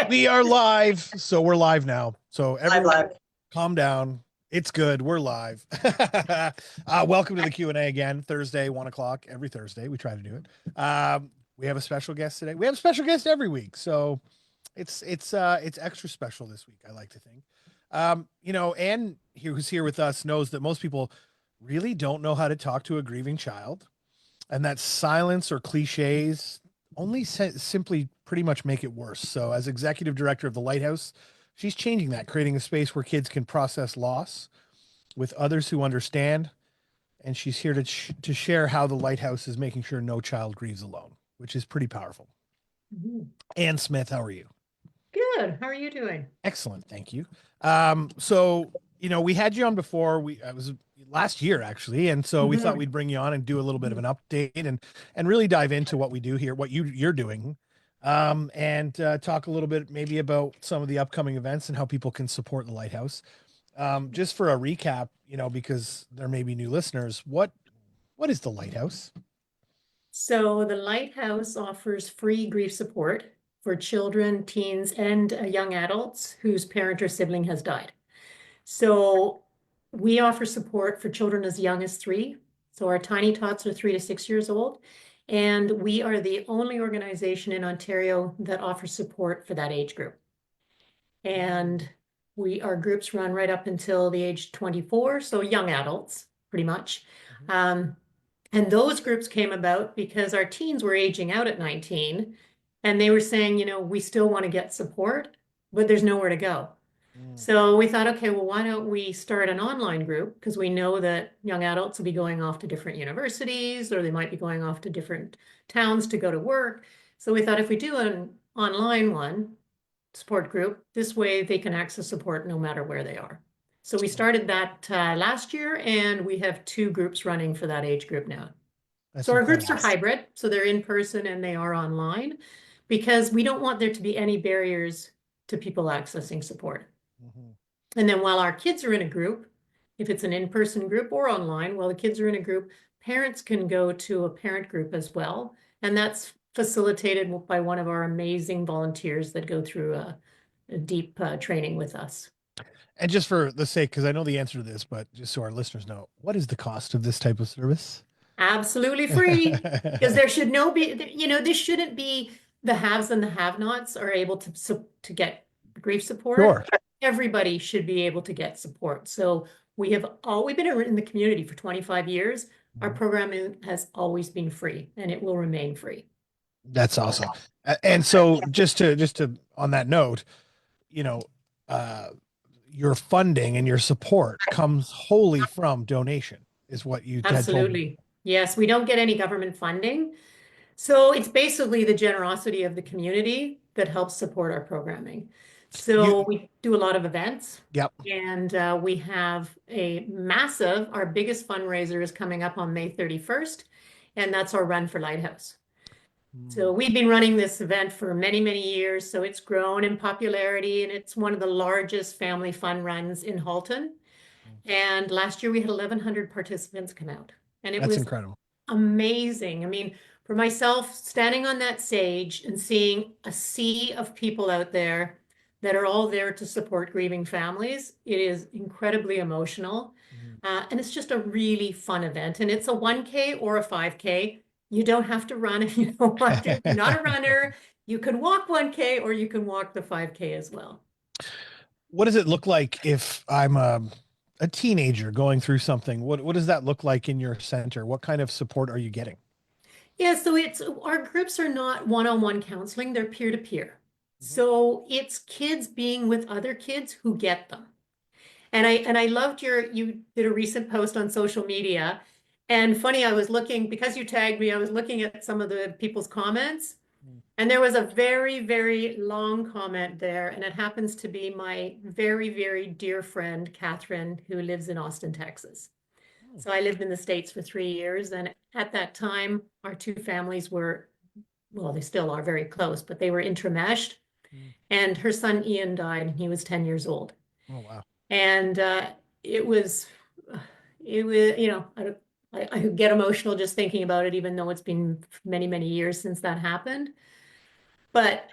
We are live, so we're live now. So Live, everyone, live. calm down. It's good. We're live. Welcome to the Q&A again. Thursday, 1 o'clock. Every Thursday, we try to do it. We have a special guest today. We have a special guest every week, so it's extra special this week. I like to think. Anne here, who's here with us, knows that most people really don't know how to talk to a grieving child, and that silence or cliches only simply pretty much make it worse. So, as executive director of the Lighthouse, she's changing that, creating a space where kids can process loss with others who understand. And she's here to share how the Lighthouse is making sure no child grieves alone, which is pretty powerful. Mhm. Ann Smith, how are you? Good. How are you doing? Excellent, thank you. We had you on before. I was last year actually, and so we thought Mhm. we'd bring you on and do a little bit of an update and really dive into what we do here, what you're doing, and talk a little bit maybe about some of the upcoming events and how people can support the Lighthouse. Just for a recap, because there may be new listeners, what is the Lighthouse? So the Lighthouse offers free grief support for children, teens, and young adults whose parent or sibling has died. So we offer support for children as young as 3. So our tiny tots are 3 to 6 years old. And we are the only organization in Ontario that offers support for that age group. And our groups run right up until the age 24, so young adults, pretty much. Um, and those groups came about because our teens were aging out at 19, and they were saying, we still want to get support, but there's nowhere to go. Mm. So we thought, okay, well, why don't we start an online group? Because we know that young adults will be going off to different universities, or they might be going off to different towns to go to work. So we thought if we do an online one, support group. This way they can access support no matter where they are. So we started that last year, and we have 2 groups running for that age group now. That's So our groups are incredible. hybrid, so they're in person and they are online because we don't want there to be any barriers to people accessing support. Mhm. And then while our kids are in a group, if it's an in-person group or online, while the kids are in a group, parents can go to a parent group as well. And that's facilitated by one of our amazing volunteers that go through a deep training with us. And just for the sake, because I know the answer to this, but just so our listeners know, what is the cost of this type of service? Absolutely free, because there should no be, this shouldn't be the haves and the have-nots are able to get grief support. Sure. Everybody should be able to get support. So we've been in the community for 25 years. Our Mhm. programming has always been free, and it will remain free. That's awesome. And so just to on that note, you know, uh, your funding and your support comes wholly from donation, is what you had told me. Absolutely. Yes, we don't get any government funding. So it's basically the generosity of the community that helps support our programming. So You, we do a lot of events, yep. and we have our biggest fundraiser is coming up on May 31st, and that's our Run for Lighthouse. Mm. So we've been running this event for many, many years, so it's grown in popularity, and it's one of the largest family fun runs in Halton. And last year we had 1,100 participants come out, and it That's was incredible. amazing. I mean, for myself, standing on that stage and seeing a sea of people out there that are all there to support grieving families, it is incredibly emotional. Mhm. And it's just a really fun event. And it's a 1K or a 5K. You don't have to run if you don't want to. If you're not a runner, you can walk 1K or you can walk the 5K as well. What does it look like if I'm a teenager going through something? What does that look like in your center? What kind of support are you getting? Yeah, so it's our groups are not one-on-one counseling, they're peer-to-peer. Mhm. So it's kids being with other kids who get them. And I loved you did a recent post on social media. And funny, I was looking because you tagged me, I was looking at some of the people's comments, and there was a very, very long comment there, and it happens to be my very, very dear friend, Catherine, who lives in Austin, Texas. Mm. So I lived in the States for 3 years, and at that time, our 2 families were, well, they still are very close, but they were intermeshed. Mm. And her son Ian died, and he was 10 years old. Oh wow. And it was, it was, I get emotional just thinking about it, even though it's been many, many years since that happened. But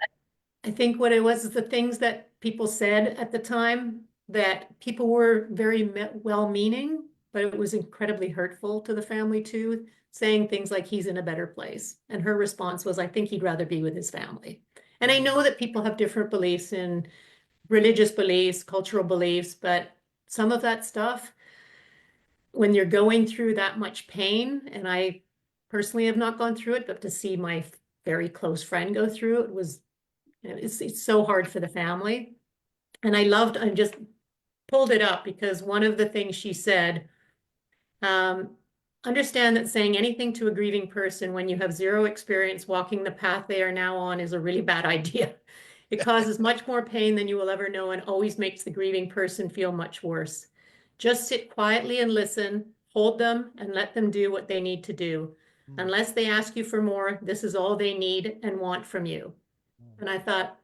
I think what it was is the things that people said at the time, that people were very well-meaning, but it was incredibly hurtful to the family too, saying things like he's in a better place. And her response was, I think he'd rather be with his family. And I know that people have different beliefs in religious beliefs, cultural beliefs, but some of that stuff, when you're going through that much pain, and I personally have not gone through it, but to see my very close friend go through it was, it's so hard for the family. And I just pulled it up because one of the things she said, um, understand that saying anything to a grieving person when you have zero experience walking the path they are now on is a really bad idea. It causes much more pain than you will ever know and always makes the grieving person feel much worse. Just sit quietly and listen, hold them, and let them do what they need to do. Mm, Unless they ask you for more, this is all they need and want from you. mm, And I thought,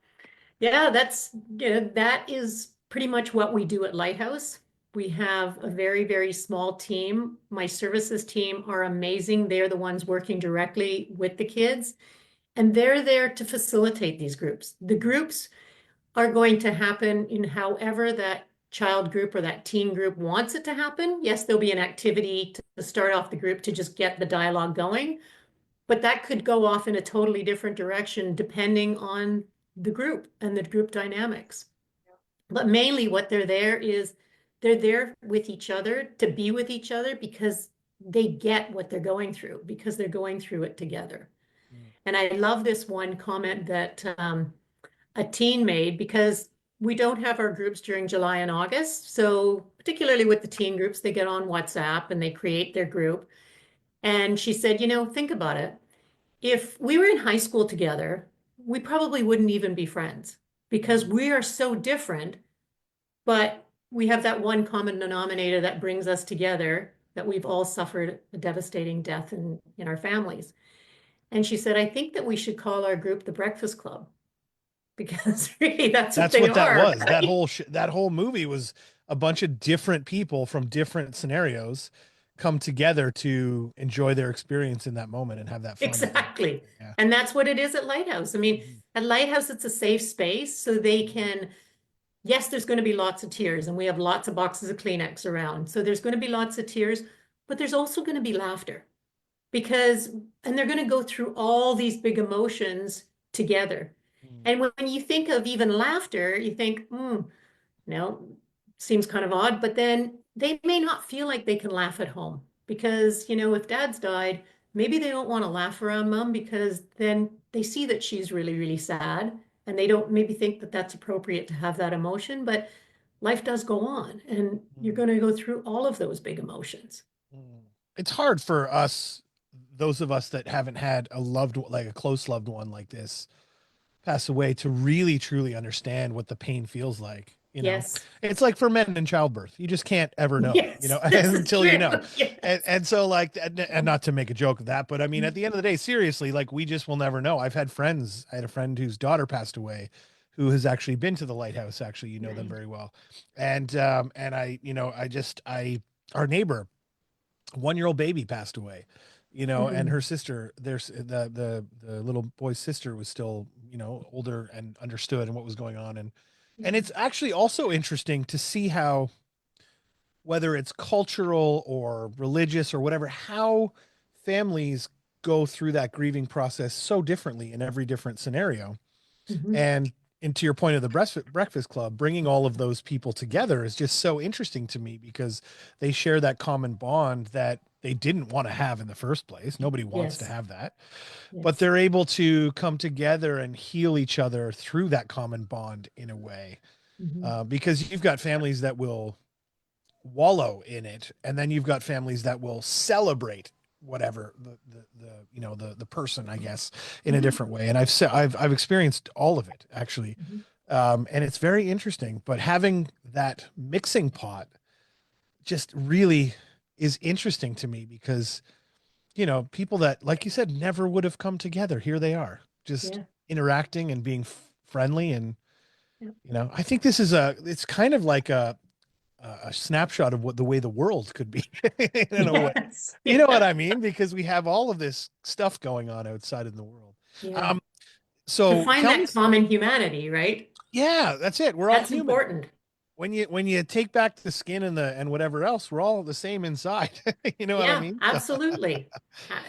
yeah, that is pretty much what we do at Lighthouse. We have a very, very small team. My services team are amazing. They're the ones working directly with the kids, and they're there to facilitate these groups. The groups are going to happen in however that child group or that teen group wants it to happen. Yes, there'll be an activity to start off the group to just get the dialogue going, but that could go off in a totally different direction depending on the group and the group dynamics. But mainly what they're there is they're there with each other to be with each other because they get what they're going through because they're going through it together. mm, And I love this one comment that a teen made because we don't have our groups during July and August. So particularly with the teen groups, they get on WhatsApp and they create their group. And she said, think about it. If we were in high school together, we probably wouldn't even be friends because mm, we are so different, but we have that one common denominator that brings us together, that we've all suffered a devastating death in our families. And she said, I think that we should call our group the Breakfast Club because really that's what That's they what that are, was. right? That whole movie was a bunch of different people from different scenarios come together to enjoy their experience in that moment and have that fun and Exactly. yeah. And that's what it is at Lighthouse. I mean, Mhm. at Lighthouse, it's a safe space so they can, yes, there's going to be lots of tears, and we have lots of boxes of Kleenex around. So there's going to be lots of tears, but there's also going to be laughter because, and they're going to go through all these big emotions together. Mm, And when you think of even laughter, you think, no, seems kind of odd, but then they may not feel like they can laugh at home because, if dad's died, maybe they don't want to laugh around mom because then they see that she's really, really sad and they don't maybe think that that's appropriate to have that emotion, but life does go on and you're mm, going to go through all of those big emotions. mm. It's hard for us, those of us that haven't had like a close loved one like this pass away, to really truly understand what the pain feels like. Yes. It's like for men in childbirth, you just can't ever know, Yes, this is until you true. know. Yes. And so like, and not to make a joke of that, but I mean, at the end of the day, seriously, like we just will never know. I had a friend whose daughter passed away, who has actually been to the lighthouse. Actually, you know them Right. very well. And our neighbor, 1 year old baby passed away, and Mm, her sister, there's the little boy's sister was still, older and understood and what was going on. And yeah. it's actually also interesting to see how, whether it's cultural or religious or whatever, how families go through that grieving process so differently in every different scenario. Mhm. And into your point of the breakfast club, bringing all of those people together is just so interesting to me because they share that common bond that they didn't want to have in the first place. Nobody wants to Yes. have that, but Yes. they're able to come together and heal each other through that common bond in a way. Mhm. Because you've got families that will wallow in it, and then you've got families that will celebrate whatever the person, I guess, in a Mhm. different way. And I've experienced all of it actually, Mhm. and it's very interesting. But having that mixing pot just really is interesting to me because people that, like you said, never would have come together, here they are, just Yeah. interacting and being friendly. And Yeah. I think it's kind of like a snapshot of what the way the world could be in a way. Yes. You know what Yeah. I mean? Because we have all of this stuff going on outside in the world. Yeah. Um, To So find tell me, that common humanity, right? yeah, that's it. We're all That's human. important. When you take back the skin and whatever else, we're all the same inside. You know what I Yeah, mean? absolutely.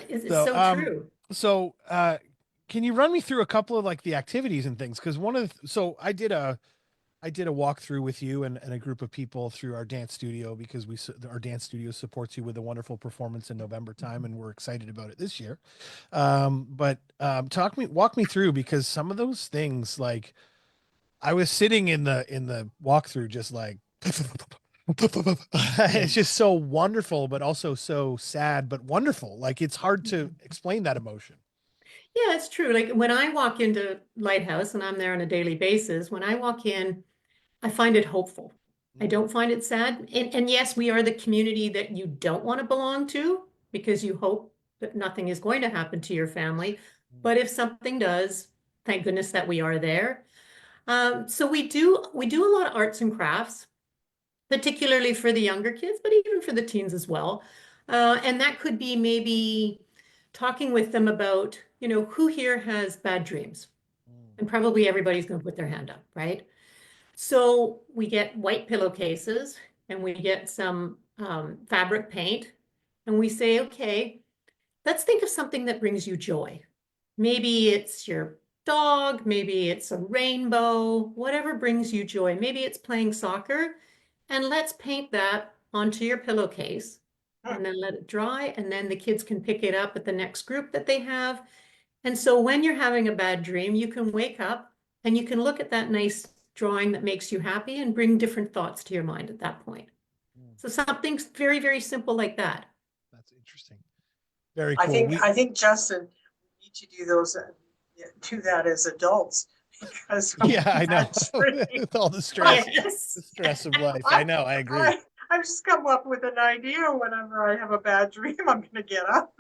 It's So, so true. so can you run me through a couple of like the activities and things? Because so I did a walkthrough with you and a group of people through our dance studio because our dance studio supports you with a wonderful performance in November time, and we're excited about it this year. But walk me through because some of those things, like I was sitting in the walkthrough, just like Yeah. it's just so wonderful, but also so sad, but wonderful. Like it's hard to explain that emotion. Yeah, it's true. Like when I walk into Lighthouse and I'm there on a daily basis, when I walk in, I find it hopeful. I Mm, don't find it sad. And yes, we are the community that you don't want to belong to because you hope that nothing is going to happen to your family. mm, But if something does, thank goodness that we are there. So we do a lot of arts and crafts, particularly for the younger kids, but even for the teens as well. And that could be maybe talking with them about, who here has bad dreams? mm, And probably everybody's going to put their hand up, right? So we get white pillowcases and we get some fabric paint, and we say, okay, let's think of something that brings you joy. Maybe it's your dog, maybe it's a rainbow, whatever brings you joy. Maybe it's playing soccer, and let's paint that onto your pillowcase and then let it dry, and then the kids can pick it up at the next group that they have. And so when you're having a bad dream, you can wake up and you can look at that nice drawing that makes you happy and bring different thoughts to your mind at that point. mm. So something very, very simple like that. That's interesting. Very I cool. think I think Justin, we need to do those, do that as adults because of Yeah, I know. that tree. With all the Yes. stress of life. I I, know, I agree. I, I just come up with an idea whenever I have a bad dream. I'm going to get up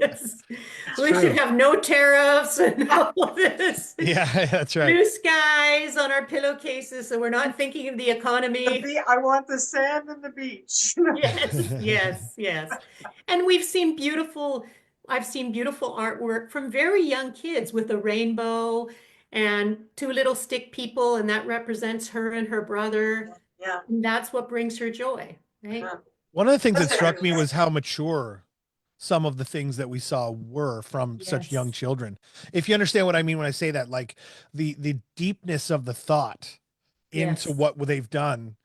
Yes. It's We should true. have no tariffs and all of this. Yeah, that's right. Blue skies on our pillowcases, so we're not thinking of the economy. I want the sand and the beach. Yes, yes, yes. And I've seen beautiful artwork from very young kids with a rainbow and two little stick people, and that represents her and her brother. Yeah, And that's what brings her joy, right? yeah. One of the things that That's struck me nice. was how mature some of the things that we saw were from such young Yes, children. If you understand what I mean when I say that, like the deepness of the thought into yes, what they've done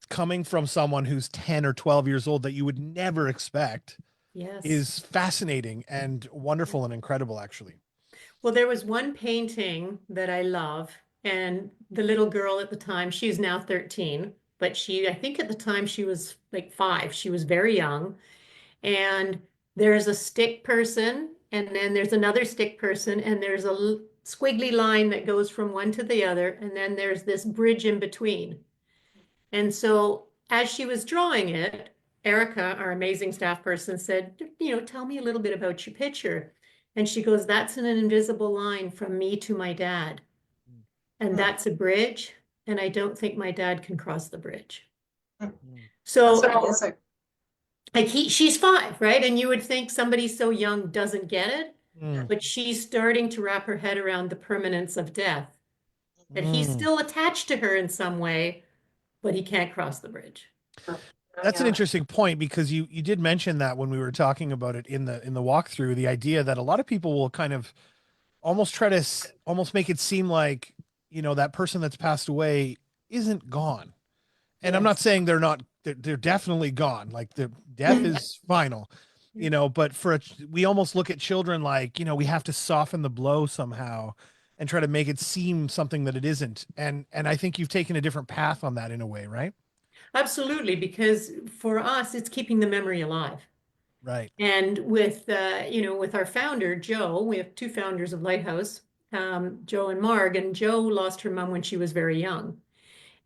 coming from someone who's 10 or 12 years old that you would never expect yes. is fascinating and wonderful and incredible actually. Well, there was one painting that I love, and the little girl at the time, she's now 13, but I think at the time she was like 5. She was very young. And there's a stick person, and then there's another stick person, and there's a squiggly line that goes from one to the other, and then there's this bridge in between. And so as she was drawing it, Erica, our amazing staff person, said, tell me a little bit about your picture. And she goes, that's an invisible line from me to my dad. And Hmm, that's a bridge. And I don't think my dad can cross the bridge. hmm. That's So amazing. like she's 5, right? And you would think somebody so young doesn't get it, Yeah. Mm, but she's starting to wrap her head around the permanence of death, that he's mm. still attached to her in some way, but he can't cross the bridge. Yeah, That's an yeah. interesting point because you did mention that when we were talking about it in the walkthrough, the idea that a lot of people will kind of almost try to almost make it seem like, that person that's passed away isn't gone. And I'm not Yes. saying they're definitely gone. Like the death is final, but we almost look at children like, we have to soften the blow somehow and try to make it seem something that it isn't. And I think you've taken a different path on that in a way, right? Absolutely, because for us, it's keeping the memory alive. Right. And with our founder, Joe, we have 2 founders of Lighthouse, Joe and Marg, and Joe lost her mom when she was very young.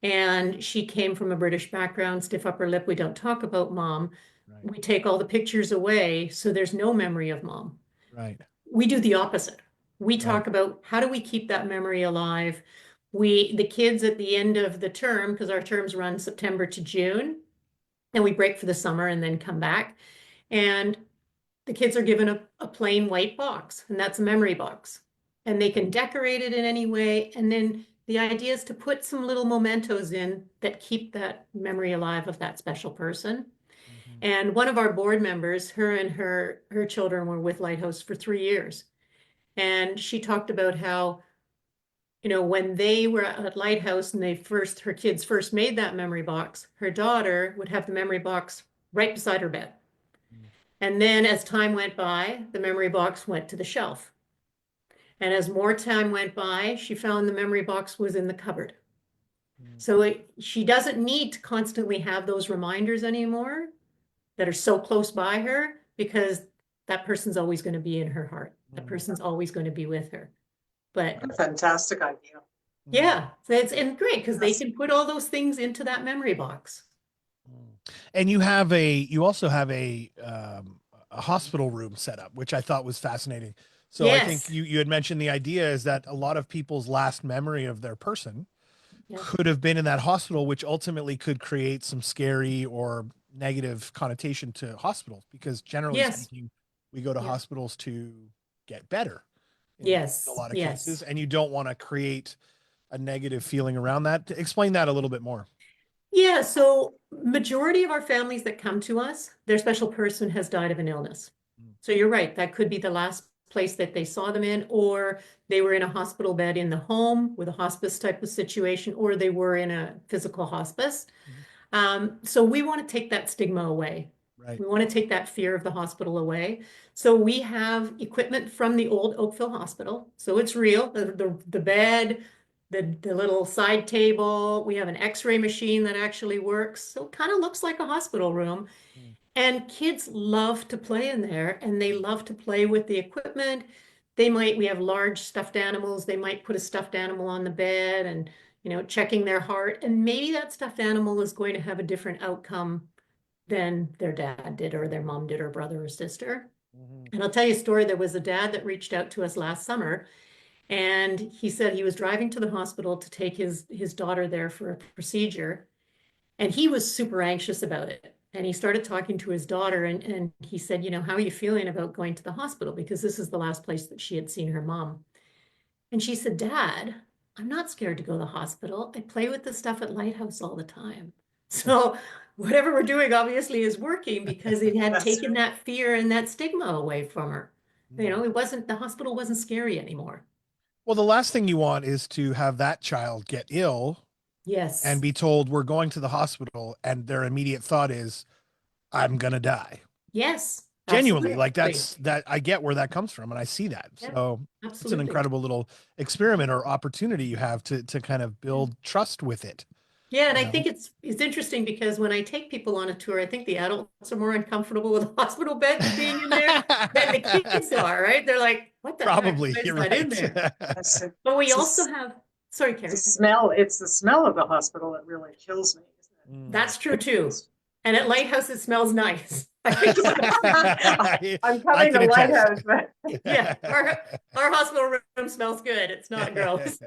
And she came from a British background, stiff upper lip. We don't talk about mom. Right. We take all the pictures away, so there's no memory of mom. Right. We do the opposite. We Right. talk about how do we keep that memory alive. The kids at the end of the term, because our terms run September to June, and we break for the summer and then come back. And the kids are given a plain white box, and that's a memory box. And they can decorate it in any way. And then the idea is to put some little mementos in that keep that memory alive of that special person. Mhm. And one of our board members, her and her children were with Lighthouse for 3 years. And she talked about how, when they were at Lighthouse and her kids first made that memory box, her daughter would have the memory box right beside her bed. Mm. And then as time went by, the memory box went to the shelf. And as more time went by, she found the memory box was in the cupboard. Mm. So she doesn't need to constantly have those reminders anymore that are so close by her, because that person's always going to be in her heart. That person's always going to be with her. But What a fantastic idea. yeah, and great, because they Yes. can put all those things into that memory box. And you also have a hospital room set up, which I thought was fascinating. So I think Yes. you had mentioned the idea is that a lot of people's last memory of their person Yeah. could have been in that hospital, which ultimately could create some scary or negative connotation to hospitals, because generally Yes. speaking, we go to Yeah. hospitals to get better in Yes. a lot of Yes. cases, and you don't want to create a negative feeling around that. Explain that a little bit more. Yeah, so majority of our families that come to us, their special person has died of an illness. So you're right, that could be the last place that they saw them in, or they were in a hospital bed in the home with a hospice type of situation, or they were in a physical hospice. So we want to take that stigma away. Right. We want to take that fear of the hospital away. So we have equipment from the old Oakville Hospital. So it's real, the bed, the little side table. We have an x-ray machine that actually works. So it kind of looks like a hospital room. And kids love to play in there, and they love to play with the equipment. We have large stuffed animals. They might put a stuffed animal on the bed and, checking their heart. And maybe that stuffed animal is going to have a different outcome than their dad did, or their mom did, or brother or sister. Mhm. And I'll tell you a story. There was a dad that reached out to us last summer, and he said he was driving to the hospital to take his daughter there for a procedure. And he was super anxious about it. And he started talking to his daughter, and he said, how are you feeling about going to the hospital? Because this is the last place that she had seen her mom. And she said, Dad, I'm not scared to go to the hospital. I play with the stuff at Lighthouse all the time. So whatever we're doing obviously is working, because it had That's taken right. that fear and that stigma away from her. The hospital wasn't scary anymore. Well, the last thing you want is to have that child get ill and Yes. be told we're going to the hospital, and their immediate thought is, I'm gonna die. Yes. Genuinely, Absolutely. like that I get where that comes from, and I see that. Yeah, So it's an absolutely. incredible little experiment or opportunity you have to kind of build trust with it. Yeah, and You I know? think it's interesting, because when I take people on a tour, I think the adults are more uncomfortable with hospital beds being in there than the kids are, right? They're like, what the heck? Probably, Why is you're that in right. there? That's it. But we It's also the have, sorry, the Carrie. smell. It's the smell of the hospital that really kills me, isn't That's true too. And at Lighthouse, it smells nice. it? I'm I coming can to attest. Lighthouse, but Yeah, our hospital room smells good. It's not gross.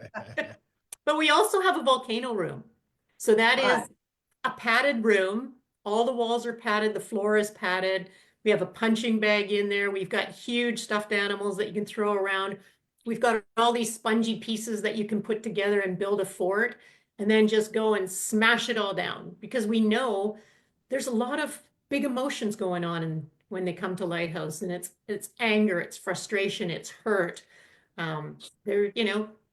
But we also have a volcano room. So that Right. is a padded room. All the walls are padded, the floor is padded. We have a punching bag in there. We've got huge stuffed animals that you can throw around. We've got all these spongy pieces that you can put together and build a fort, and then just go and smash it all down, because we know there's a lot of big emotions going on when they come to Lighthouse, and it's anger, it's frustration, it's hurt. There,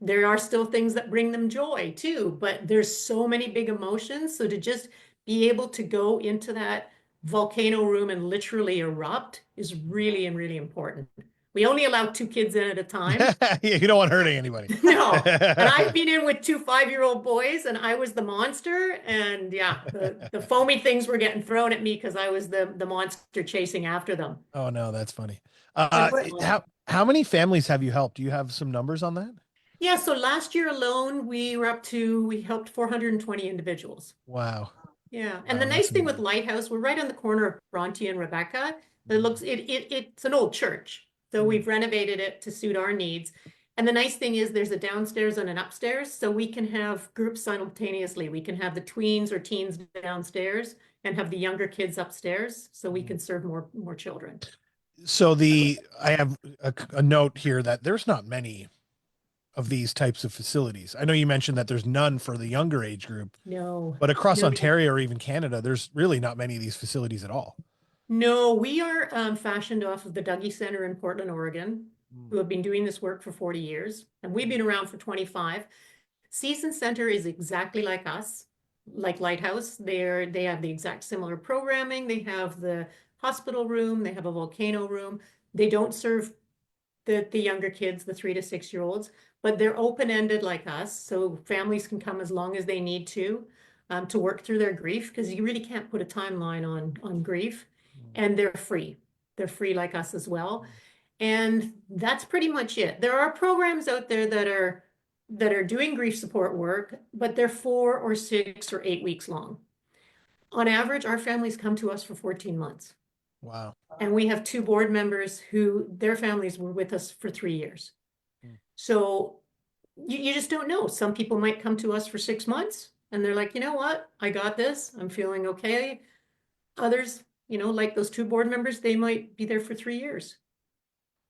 there are still things that bring them joy too, but there's so many big emotions. So to just be able to go into that volcano room and literally erupt is really and really important. We only allow 2 kids in at a time. You don't want hurting anybody. No. And I've been in with 2 5-year-old boys, and I was the monster. And yeah, the foamy things were getting thrown at me because I was the monster chasing after them. Oh no, that's funny. But it's fun. How many families have you helped? Do you have some numbers on that? Yeah, so last year alone, we helped 420 individuals. Wow. Yeah, and the Wow, nice that's thing with amazing. Lighthouse, we're right on the corner of Bronte and Rebecca. It's an old church, so we've renovated it to suit our needs. And the nice thing is there's a downstairs and an upstairs, so we can have groups simultaneously. We can have the tweens or teens downstairs and have the younger kids upstairs, so we can serve more children. So I have a note here that there's not many of these types of facilities. I know you mentioned that there's none for the younger age group, No, but across no, Ontario or even Canada, there's really not many of these facilities at all. no, we are fashioned off of the Dougie Center in Portland, Oregon, who have been doing this work for 40 years, and we've been around for 25. Season Center is exactly like us, like Lighthouse. They have the exact similar programming. They have the hospital room, they have a volcano room. They don't serve the younger kids, the 3 to 6 year olds, but they're open-ended like us, so families can come as long as they need to work through their grief, because you really can't put a timeline on grief, and they're free. They're free like us as well. And that's pretty much it. There are programs out there that are doing grief support work, but they're 4 or 6 or 8 weeks long. On average, our families come to us for 14 months. Wow. And we have 2 board members who their families were with us for 3 years. So you just don't know. Some people might come to us for 6 months and they're like, you know what? I got this. I'm feeling okay. Others, like those 2 board members, they might be there for 3 years.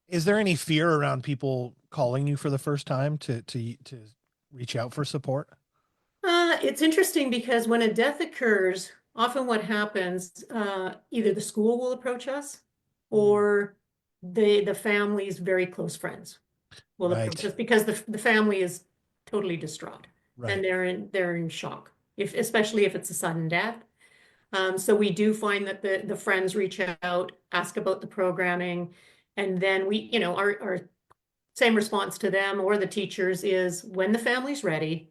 Is there any fear around people calling you for the first time to reach out for support? It's interesting because when a death occurs, often what happens, either the school will approach us or the family's very close friends will approach Right. us, because the family is totally distraught and Right. they're in shock, especially if it's a sudden death. So we do find that the friends reach out, ask about the programming, and then our same response to them or the teachers is, when the family's ready,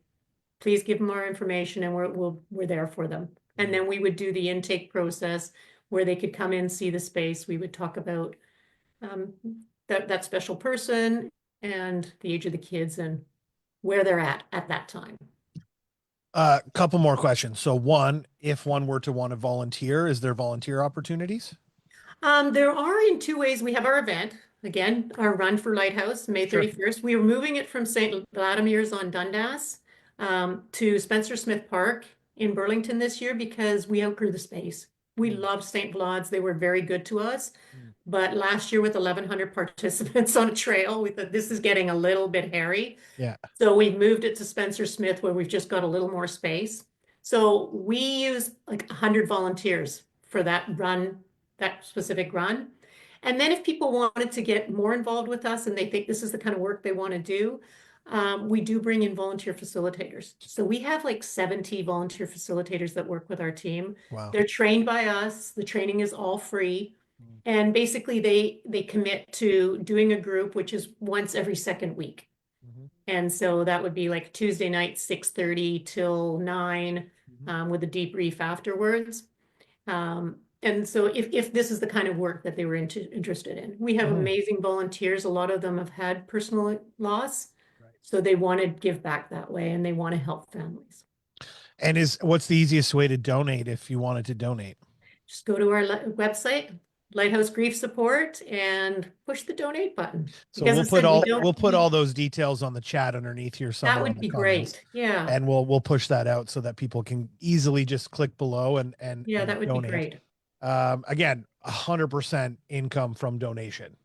please give them our information and we're there for them. And then we would do the intake process where they could come in, see the space. We would talk about that special person and the age of the kids and where they're at that time. Couple more questions. So one, if one were to want to volunteer, is there volunteer opportunities? There are in 2 ways. We have our event, again, our Run for Lighthouse, May Sure. 31st. We are moving it from St. Vladimir's on Dundas to Spencer Smith Park in Burlington this year because we outgrew the space. We loved St. Vlad's. They were very good to us. But last year with 1,100 participants on a trail, we thought this is getting a little bit hairy. Yeah. So we've moved it to Spencer Smith where we've just got a little more space. So we use like 100 volunteers for that run, that specific run. And then if people wanted to get more involved with us and they think this is the kind of work they want to do, we do bring in volunteer facilitators. So we have like 70 volunteer facilitators that work with our team. Wow. They're trained by us. The training is all free. And basically they commit to doing a group, which is once every second week. And so that would be like Tuesday night, 6:30 till 9, with a debrief afterwards. And so if this is the kind of work that they were interested in, we have amazing volunteers. A lot of them have had personal loss. So they want to give back that way and they want to help families. And what's the easiest way to donate if you wanted to donate? Just go to our website, Lighthouse Grief Support, and push the donate button. So Because we'll put all those details on the chat underneath here somewhere. That would in the be comments. great. Yeah. And we'll push that out so that people can easily just click below and Yeah, that would donate. be great. Again, 100% income from donation.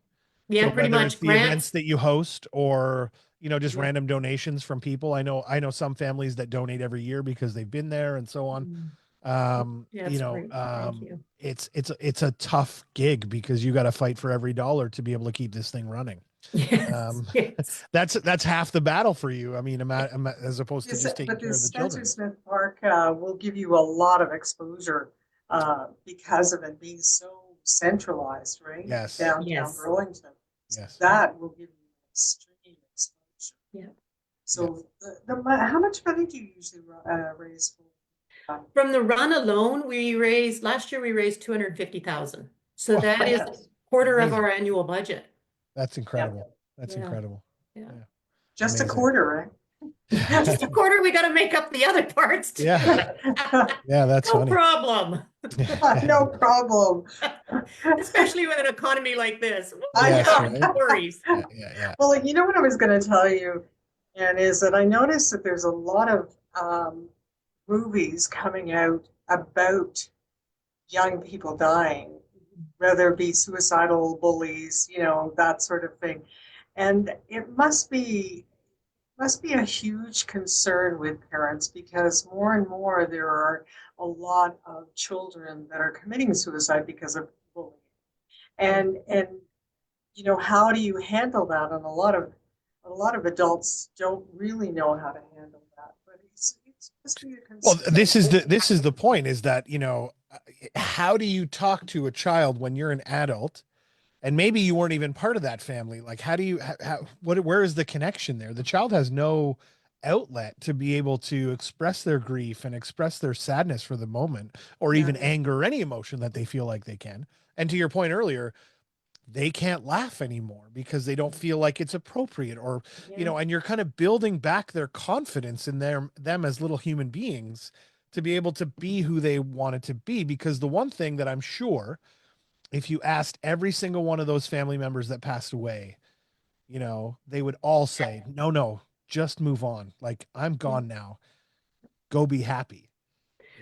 Yeah, So pretty whether much. it's the events that you host or just Yeah. random donations from people. I know some families that donate every year because they've been there and so on. Yeah, it's great. Thank you. It's a tough gig because you got to fight for every dollar to be able to keep this thing running. Yes, yes. That's half the battle for you. I mean, as opposed to just taking But care the of the Spencer children. Smith Park will give you a lot of exposure because of it being so centralized, right? Yes. Downtown Yes. Burlington. Yes. That will give you extreme exposure. Yeah. So how much money do you usually raise for? From the run alone, last year we raised 250,000. So that is a quarter of our annual budget. That's incredible. That's Yeah. incredible. Yeah. Just Amazing. a quarter, right? Just a quarter, we got to make up the other parts too. Yeah. Yeah, that's No funny. problem. No problem. Especially with an economy like this. Yes, right? No worries. Yeah. Well, you know what I was going to tell you, and is that I noticed that there's a lot of movies coming out about young people dying. whether it be suicidal bullies, that sort of thing. And it must be a huge concern with parents because more and more there are a lot of children that are committing suicide because of bullying. And how do you handle that? And a lot of adults don't really know how to handle that. But it's must be a Well, concern. this is the point, is that, how do you talk to a child when you're an adult and maybe you weren't even part of that family? Like, how do you, where is the connection there? The child has no outlet to be able to express their grief and express their sadness for the moment, or Yeah, even anger, or any emotion that they feel like they can. And to your point earlier, they can't laugh anymore because they don't feel like it's appropriate, or, Yeah. and you're kind of building back their confidence in them as little human beings to be able to be who they wanted to be. Because the one thing that I'm sure, if you asked every single one of those family members that passed away, they would all say, no, no, just move on. Like, I'm gone now. Go be happy,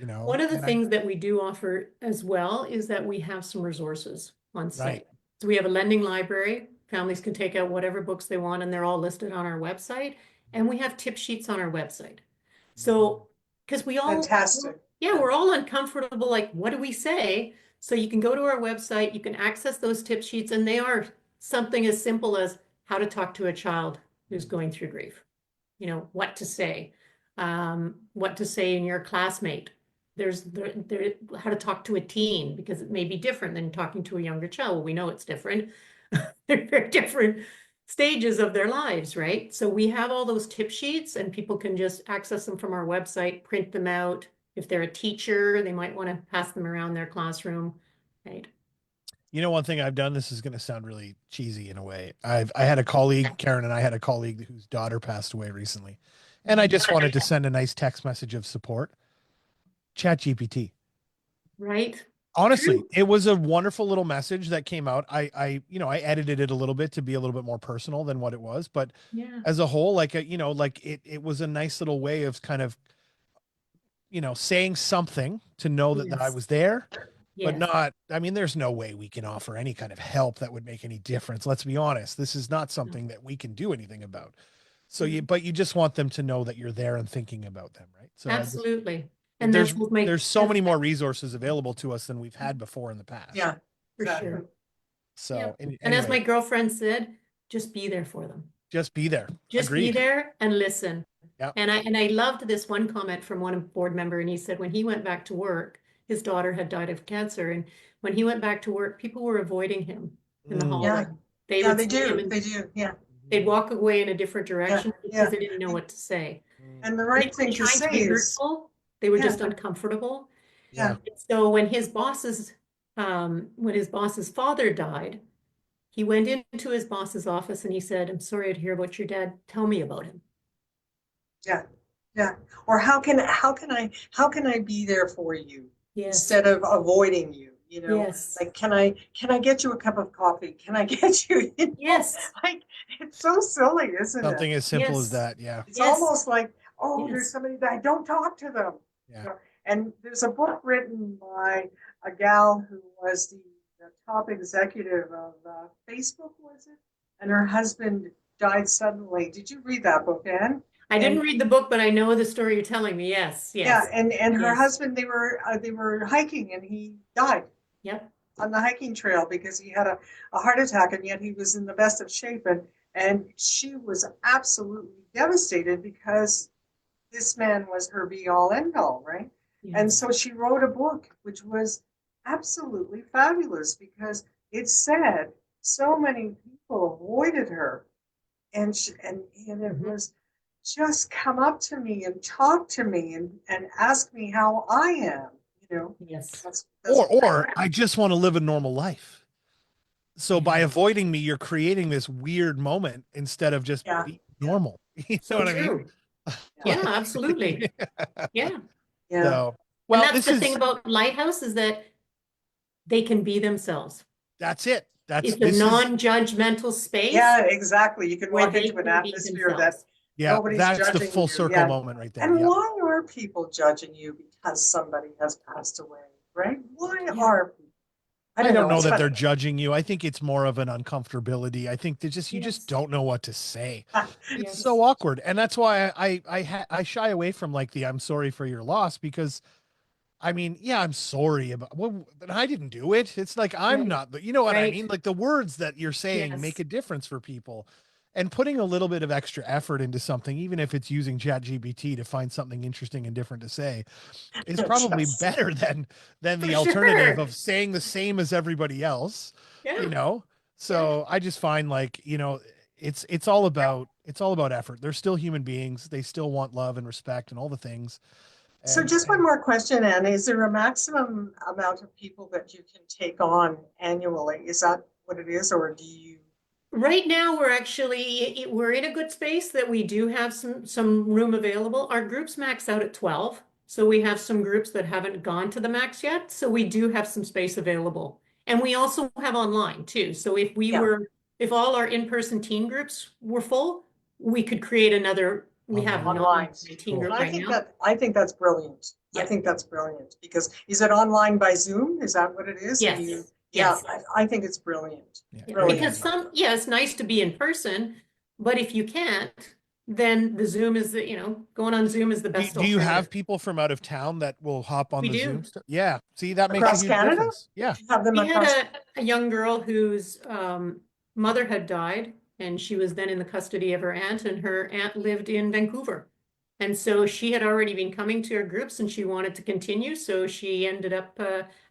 One of the and I, things that we do offer as well is that we have some resources on right. site. So we have a lending library. Families can take out whatever books they want, and they're all listed on our website. And we have tip sheets on our website. So, because fantastic. yeah, we're all uncomfortable. Like, what do we say? So you can go to our website, you can access those tip sheets, and they are something as simple as how to talk to a child who's going through grief. What to say, what to say in your classmate. There how to talk to a teen because it may be different than talking to a younger child. Well, we know it's different. They're very different stages of their lives, right? So we have all those tip sheets and people can just access them from our website, print them out. If they're a teacher, they might want to pass them around their classroom, right? One thing I've done, this is going to sound really cheesy in a way. I had a colleague, Karen, and I had a colleague whose daughter passed away recently. And I just wanted to send a nice text message of support. Chat GPT. Right? Honestly, True. it was a wonderful little message that came out. I edited it a little bit to be a little bit more personal than what it was, but Yeah. as a whole, like, like it was a nice little way of kind of, saying something to know that I Yes. was there, but Yes. not, I mean, there's no way we can offer any kind of help that would make any difference. Let's be honest. This is not No. something that we can do anything about. So Mhm. but you just want them to know that you're there and thinking about them, right? So Absolutely. And there's that's what my, there's so many more resources available to us than we've had before in the past. Yeah, for exactly. sure. Yeah. So And as anyway, my girlfriend said, just be there for them. just be there. Just be Agreed. there and listen. Yeah. And I loved this one comment from one board member, and he said when he went back to work, his daughter had died of cancer, and when he went back to work, people were avoiding him in the Mm. hallway. Yeah, They yeah, would they see him do. and They do. Yeah, they'd walk away in a different yeah, direction because yeah. they didn't know what to say. Mm. And the And they right thing weren't to trying to say be is, hurtful. They were yeah, just uncomfortable. yeah, Yeah. So when his boss's father died, he went into his boss's office and he said, "I'm sorry to hear about your dad. Tell me about him." yeah, yeah. Or how can I be there for you Yes, instead of avoiding you? yes, Like can I get you a cup of coffee? Can I get you, yes, like it's so silly, isn't it? Something as simple as yes, that. Yeah. It's yes, almost like, oh, there's yes. somebody that I don't talk to them. Yeah. And there's a book written by a gal who was the top executive of Facebook, was it? And her husband died suddenly. Did you read that book, Anne? I didn't And read the book, but I know the story you're telling me. Yes, yeah, yes, and her yes. husband, they were hiking, and he died Yep. on the hiking trail because he had a heart attack, and yet he was in the best of shape. And she was absolutely devastated because this man was her be all end all, right? And Yes. so she wrote a book, which was absolutely fabulous because it said so many people avoided her, and it Mhm. was just come up to me and talk to me and ask me how I am. Yes. That's Or I just want to live a normal life. So by Yeah. avoiding me, you're creating this weird moment instead of just yeah, being yeah, normal. You know So what I mean? true. yeah, Yeah, Like, absolutely. Yeah. yeah, so, And well, that's the thing about Lighthouse is that they can be themselves. that's it. It's a This is, non-judgmental space yeah, exactly. You can where walk they into an can be atmosphere that themselves. yeah, nobody's that's the judging full you. circle Yeah. moment right there. And Yep. why are people judging you because somebody has passed away, right? Why Yeah. are people? I don't know it's that fun. they're judging you. I think it's more of an uncomfortability. I think you just Yes. don't know what to say. It's Yes. so awkward. And that's why I shy away from like the I'm sorry for your loss, because I mean, yeah, I'm sorry about, well, but I didn't do it. It's like I'm Right. not, you know what I Right. mean? Like the words that you're saying make Yes. a difference for people. And putting a little bit of extra effort into something, even if it's using ChatGPT to find something interesting and different to say, is probably Yes. better than the For alternative sure. of saying the same as everybody else, Yeah. you know? Yeah. So I just find like, it's all about effort. They're still human beings. They still want love and respect and all the things. So And just one more question, Anne. Is there a maximum amount of people that you can take on annually? Is that what it is, or do you? Right now, we're in a good space that we do have some room available. Our groups max out at 12. So we have some groups that haven't gone to the max yet. So we do have some space available. And we also have online too. So Yeah, if all our in-person teen groups were full, we could create another, we have Online. 9 online. teen Cool. group I right think now. that's brilliant. I Yeah. think that's brilliant because is it online by Zoom? Is that what it is? Yes. And you, Yes. yeah, I think it's brilliant. Yeah. Yeah, Brilliant. because yeah, it's nice to be in person, but if you can't, then the Zoom is going on Zoom is the Do, best do you have alternative. people from out of town that will hop on We the do. Zoom stuff? Yeah. See, that makes a Across huge Canada? difference. Yeah. Have them We had across. a young girl whose mother had died, and she was then in the custody of her aunt, and her aunt lived in Vancouver. And so she had already been coming to her groups and she wanted to continue. So she ended up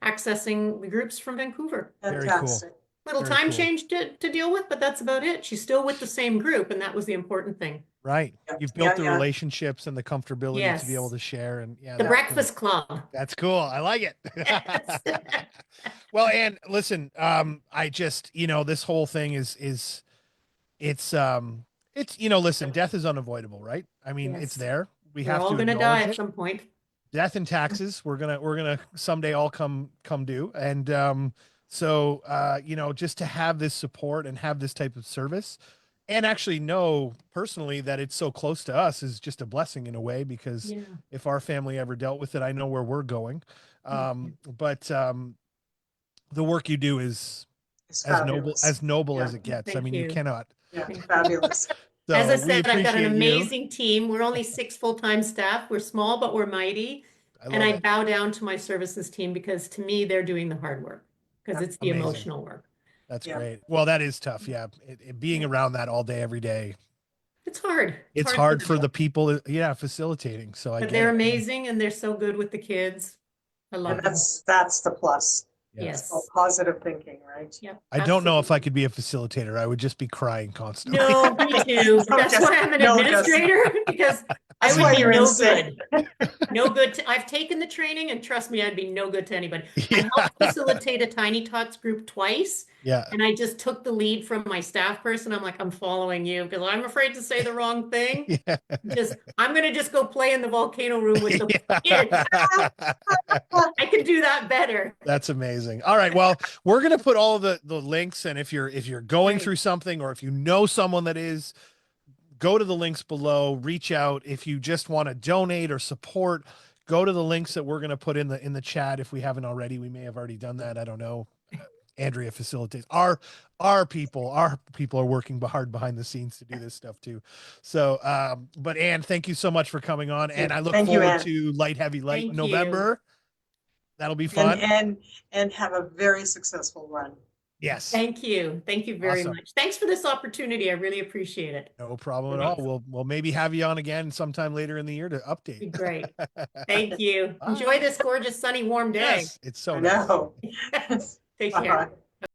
accessing the groups from Vancouver. Very cool. Fantastic. Little Very time cool. change to deal with, but that's about it. She's still with the same group, and that was the important thing. Right. Yeah, You've built the yeah. relationships and the comfortability to be able Yes. to share. And yeah, The that's cool. Breakfast Club. That's cool. I like it. Yes. Well, and listen, I just, this whole thing it's, listen, death is unavoidable, right? I mean, it's Yes. there. We We're have all to gonna die acknowledge at it. some point. Death and taxes, we're gonna someday all come due. And, so, just to have this support and have this type of service and actually know personally that it's so close to us is just a blessing in a way, because Yeah. if our family ever dealt with it, I know where we're going. But the work you do is It's as fabulous. noble Yeah. as it gets. I Thank mean, you you. cannot. Yeah, Thank you. fabulous. As I So we said, I've got an appreciate you. amazing team. We're only 6 full-time staff. We're small, but we're mighty. I And love I it. bow down to my services team because to me, they're doing the hard work because Yeah. it's the Amazing. emotional work. That's Yeah. great. Well, that is tough. Yeah. Being Yeah. around that all day, every day, It's hard. it's hard for them. the people, facilitating. So I But get they're it. amazing and they're so good with the kids. I love And them. that's the plus. Yes. All positive thinking, right? Yep. I don't know if I Absolutely. could be a facilitator. I would just be crying constantly. No, me too. No, That's why I'm an administrator because I That's would why be you're no insane. good. No good. I've taken the training and trust me, I'd be no good to anybody. I Yeah. helped facilitate a Tiny Tots group twice. Yeah. And I just took the lead from my staff person. I'm like, I'm following you because I'm afraid to say the wrong thing. Yeah. I'm gonna just go play in the volcano room with the kids. I can do that better. That's amazing. All right. Well, we're gonna put all the links, and if you're going Great. through something, or if you know someone that is, go to the links below, reach out. If you just want to donate or support, go to the links that we're gonna put in the chat. If we haven't already, we may have already done that. I don't know. Andrea facilitates. Our people are working hard behind the scenes to do this stuff too. So, but Anne, thank you so much for coming on, and I look Thank you, forward Anne. to Light Heavy Light Thank you. November. That'll be fun. And have a very successful run. Yes. Thank you. Thank you very Awesome. much. Thanks for this opportunity. I really appreciate it. No problem at all. We'll maybe have you on again sometime later in the year to update. Be great. Thank you. Bye. Enjoy this gorgeous, sunny, warm day. Yes, it's so I nice. know. Take care. Bye.